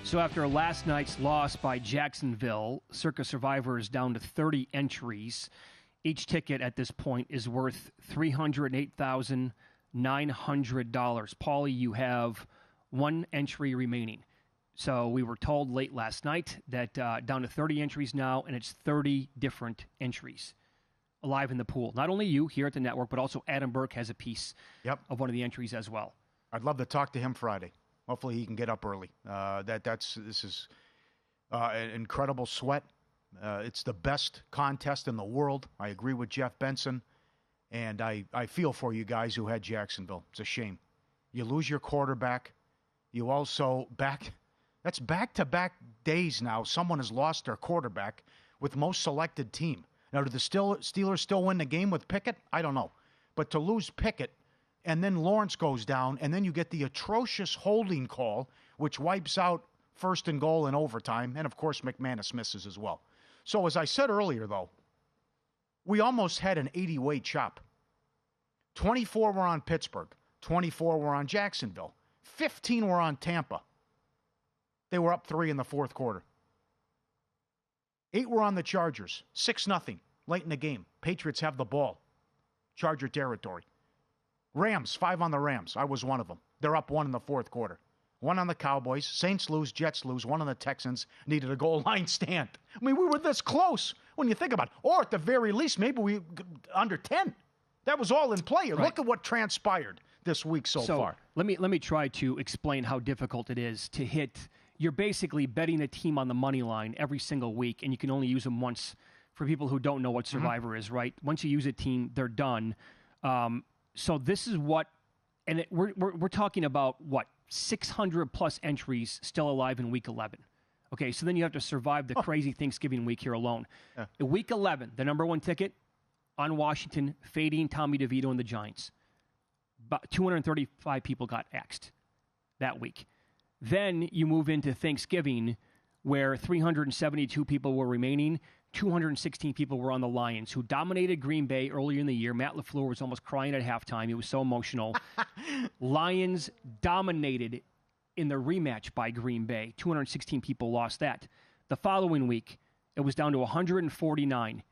So after last night's loss by Jacksonville, Circa Survivor is down to 30 entries. Each ticket at this point is worth $308,900. Paulie, you have one entry remaining. So we were told late last night that down to 30 entries now, and it's 30 different entries alive in the pool. Not only you here at the network, but also Adam Burke has a piece of one of the entries as well. I'd love to talk to him Friday. Hopefully he can get up early. This is an incredible sweat. It's the best contest in the world. I agree with Jeff Benson, and I feel for you guys who had Jacksonville. It's a shame. You lose your quarterback. You also that's back-to-back days now. Someone has lost their quarterback with most selected team. Now, do the Steelers still win the game with Pickett? I don't know. But to lose Pickett, and then Lawrence goes down, and then you get the atrocious holding call, which wipes out first and goal in overtime, and, of course, McManus misses as well. So, as I said earlier, though, we almost had an 80-way chop. 24 were on Pittsburgh. 24 were on Jacksonville. 15 were on Tampa. They were up 3 in the fourth quarter. 8 were on the Chargers. 6-0 late in the game. Patriots have the ball. Charger territory. Rams, 5 on the Rams. I was one of them. They're up 1 in the fourth quarter. 1 on the Cowboys. Saints lose, Jets lose. 1 on the Texans. Needed a goal line stand. I mean, we were this close when you think about it. Or at the very least, maybe we under 10. That was all in play. Right. Look at what transpired this week so far. Let me try to explain how difficult it is to hit. You're basically betting a team on the money line every single week, and you can only use them once. For people who don't know what Survivor is, right? Once you use a team, they're done. So this is what, and we're talking about what 600 plus entries still alive in week 11. Okay, so then you have to survive the crazy Thanksgiving week here alone. Yeah. Week 11, the number one ticket on Washington, fading Tommy DeVito and the Giants. About 235 people got axed that week. Then you move into Thanksgiving, where 372 people were remaining. 216 people were on the Lions, who dominated Green Bay earlier in the year. Matt LaFleur was almost crying at halftime. He was so emotional. Lions dominated in the rematch by Green Bay. 216 people lost that. The following week, it was down to 149.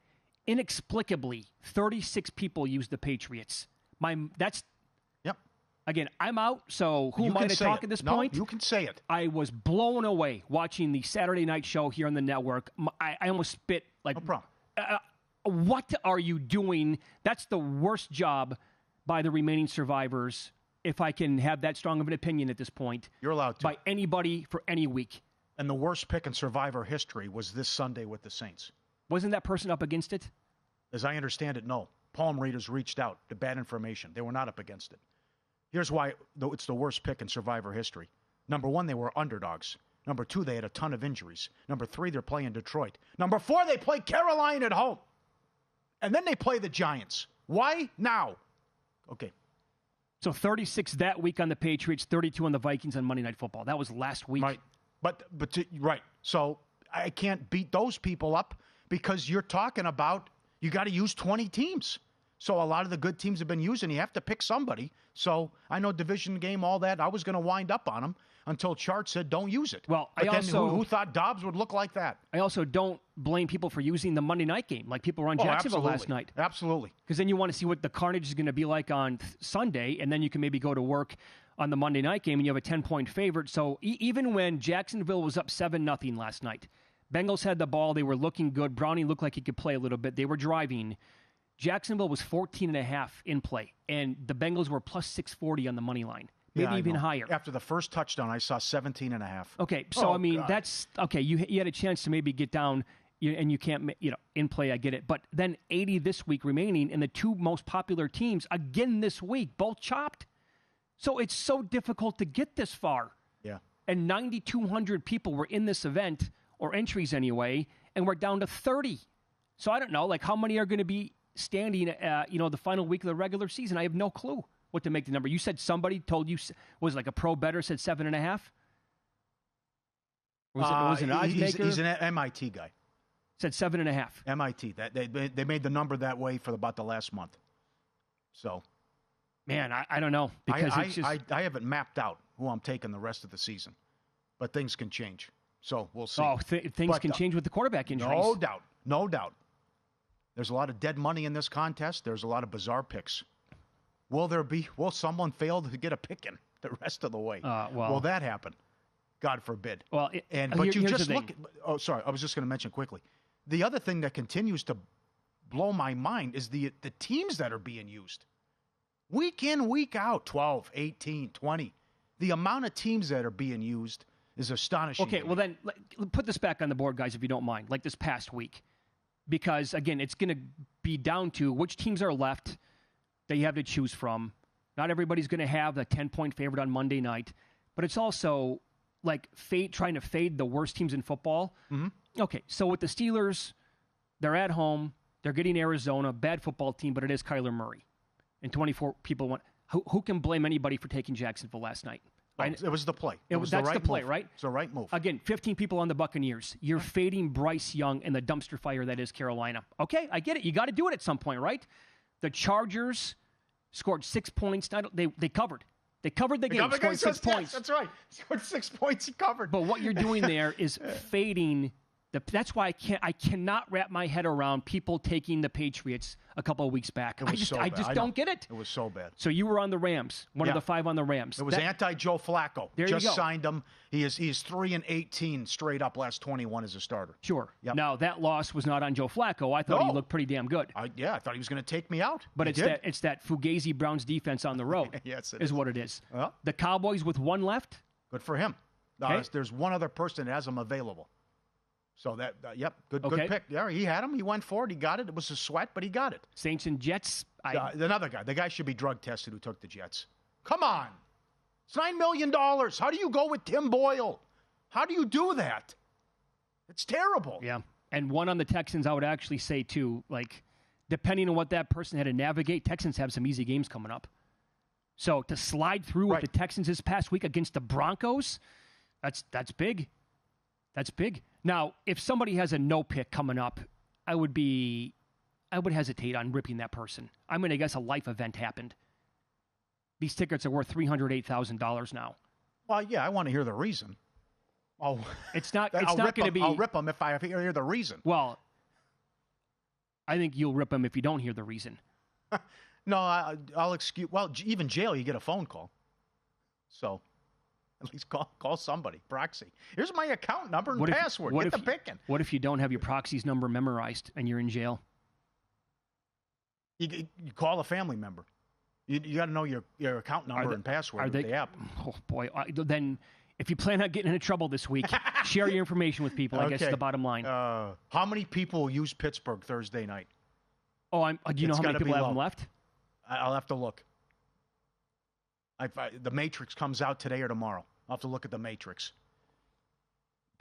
Inexplicably, 36 people used the Patriots. Again, I'm out, so who am I to talk at this point? You can say it. I was blown away watching the Saturday night show here on the network. I almost spit. No problem. What are you doing? That's the worst job by the remaining survivors, if I can have that strong of an opinion at this point. You're allowed to. By anybody for any week. And the worst pick in Survivor history was this Sunday with the Saints. Wasn't that person up against it? As I understand it, no. Palm readers reached out to bad information. They were not up against it. Here's why it's the worst pick in Survivor history. Number 1, they were underdogs. Number 2, they had a ton of injuries. Number 3, they're playing Detroit. Number 4, they play Carolina at home. And then they play the Giants. Why now? Okay. So 36 that week on the Patriots, 32 on the Vikings on Monday Night Football. That was last week. Right. Right. So I can't beat those people up because you're talking about you got to use 20 teams. So a lot of the good teams have been using. You have to pick somebody. So I know division game, all that. I was going to wind up on them until Chart said don't use it. Well, who thought Dobbs would look like that? I also don't blame people for using the Monday night game, like people were on Jacksonville last night. Absolutely. Because then you want to see what the carnage is going to be like on Sunday, and then you can maybe go to work on the Monday night game, and you have a 10-point favorite. So even when Jacksonville was up 7-0 last night, Bengals had the ball. They were looking good. Browning looked like he could play a little bit. They were driving. Jacksonville was 14.5 in play, and the Bengals were plus 640 on the money line, maybe even higher. After the first touchdown, I saw 17.5. Okay, so that's okay. You had a chance to maybe get down, and you can't, in play. I get it, but then 80 this week remaining, and the two most popular teams again this week, both chopped. So it's so difficult to get this far. Yeah, and 9,200 people were in this event, or entries anyway, and we're down to 30. So I don't know, how many are going to be standing, the final week of the regular season? I have no clue what to make the number. You said somebody told you, was like a pro bettor said 7.5? Was it an odds maker? He's an MIT guy. Said 7.5. MIT. They made the number that way for about the last month. So, man, I don't know, because I have it mapped out who I'm taking the rest of the season. but things can change. So we'll see. Oh, things can change with the quarterback injuries. No doubt. No doubt. There's a lot of dead money in this contest. There's a lot of bizarre picks. Will someone fail to get a pick in the rest of the way? Will that happen? God forbid. Well, but you just look. Oh, sorry. I was just going to mention quickly. The other thing that continues to blow my mind is the teams that are being used. Week in, week out, 12, 18, 20. The amount of teams that are being used is astonishing. Okay, well then, put this back on the board, guys, if you don't mind, like this past week. Because, again, it's going to be down to which teams are left that you have to choose from. Not everybody's going to have a 10-point favorite on Monday night. But it's also like trying to fade the worst teams in football. Mm-hmm. Okay, so with the Steelers, they're at home. They're getting Arizona, bad football team, but it is Kyler Murray. And 24 people want. Who can blame anybody for taking Jacksonville last night? It was the play. That's the play, right? It's the right move. Again, 15 people on the Buccaneers. You're fading Bryce Young and the dumpster fire that is Carolina. Okay, I get it. You got to do it at some point, right? The Chargers scored 6 points. They covered. They covered the game. Scored 6 points. That's right. Scored 6 points. He covered. But what you're doing there is fading. That's why I cannot wrap my head around people taking the Patriots a couple of weeks back. I just don't get it. It was so bad. So you were on the Rams, one of the 5 on the Rams. It was anti-Joe Flacco. There you go. Just signed him. He is 3-18 straight up last 21 as a starter. Sure. Yep. Now that loss was not on Joe Flacco. I thought he looked pretty damn good. I thought he was going to take me out. But it's that Fugazi Browns defense on the road. Yes, is what it is. Well, the Cowboys with 1 left. Good for him. There's one other person that has him available. So good pick. Yeah, he had him. He went for it. He got it. It was a sweat, but he got it. Saints and Jets. Another guy. The guy should be drug tested who took the Jets. Come on. It's $9 million. How do you go with Tim Boyle? How do you do that? It's terrible. Yeah. And one on the Texans, I would actually say, too, like, depending on what that person had to navigate, Texans have some easy games coming up. So to slide through with the Texans this past week against the Broncos, that's big. That's big. Now, if somebody has a no pick coming up, I would hesitate on ripping that person. I'm going to guess a life event happened. These tickets are worth $308,000 now. Well, yeah, I want to hear the reason. It's not going to be. I'll rip them if I hear the reason. Well, I think you'll rip them if you don't hear the reason. No, I'll excuse. Well, even jail, you get a phone call. So. At least call somebody. Proxy. Here's my account number and password. Get the picking. What if you don't have your proxy's number memorized and you're in jail? You call a family member. You got to know your account number and password of the app. Oh, boy. Then if you plan on getting into trouble this week, share your information with people. I guess is the bottom line. How many people use Pittsburgh Thursday night? Do you know how many people have them left? I'll have to look. The Matrix comes out today or tomorrow. I'll have to look at the Matrix.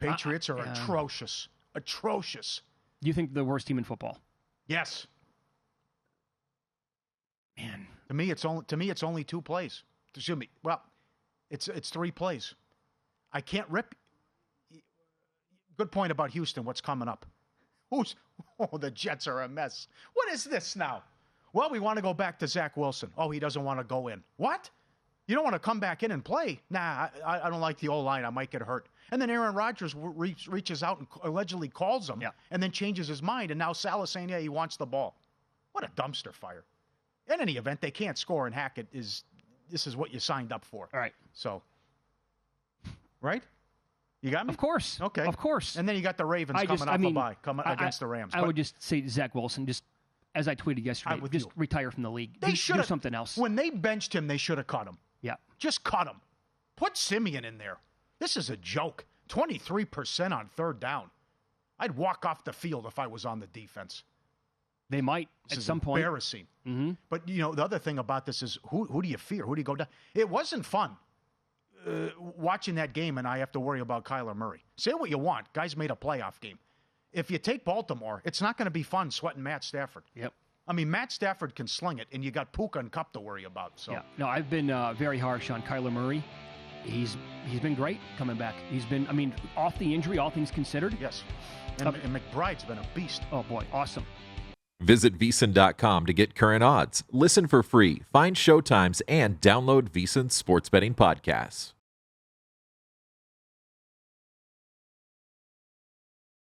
Patriots are atrocious. Atrocious. You think the worst team in football? Yes. Man. To me, it's only 2 plays. Excuse me. Well, it's 3 plays. I can't rip. Good point about Houston. What's coming up? The Jets are a mess. What is this now? Well, we want to go back to Zach Wilson. Oh, he doesn't want to go in. What? You don't want to come back in and play? Nah, I don't like the O-line. I might get hurt. And then Aaron Rodgers reaches out and allegedly calls him and then changes his mind. And now Salah's saying, he wants the ball. What a dumpster fire. In any event, they can't score, and Hackett this is what you signed up for. All right. So, right? You got me? Of course. Okay. Of course. And then you got the Ravens coming against the Rams. I would just say Zach Wilson, just as I tweeted yesterday, retire from the league. They should do something else. When they benched him, they should have cut him. Yeah. Just cut him. Put Simeon in there. This is a joke. 23% on 3rd down. I'd walk off the field if I was on the defense. They might at some point. Embarrassing. Mm-hmm. But, the other thing about this is who do you fear? Who do you go down? It wasn't fun watching that game, and I have to worry about Kyler Murray. Say what you want. Guys made a playoff game. If you take Baltimore, it's not going to be fun sweating Matt Stafford. Yep. I mean, Matt Stafford can sling it, and you got Puka and Kupp to worry about. So. Yeah. No, I've been very harsh on Kyler Murray. He's been great coming back. He's been, off the injury, all things considered. Yes. And McBride's been a beast. Oh, boy. Awesome. Visit VSiN.com to get current odds, listen for free, find showtimes, and download VSiN sports betting podcasts.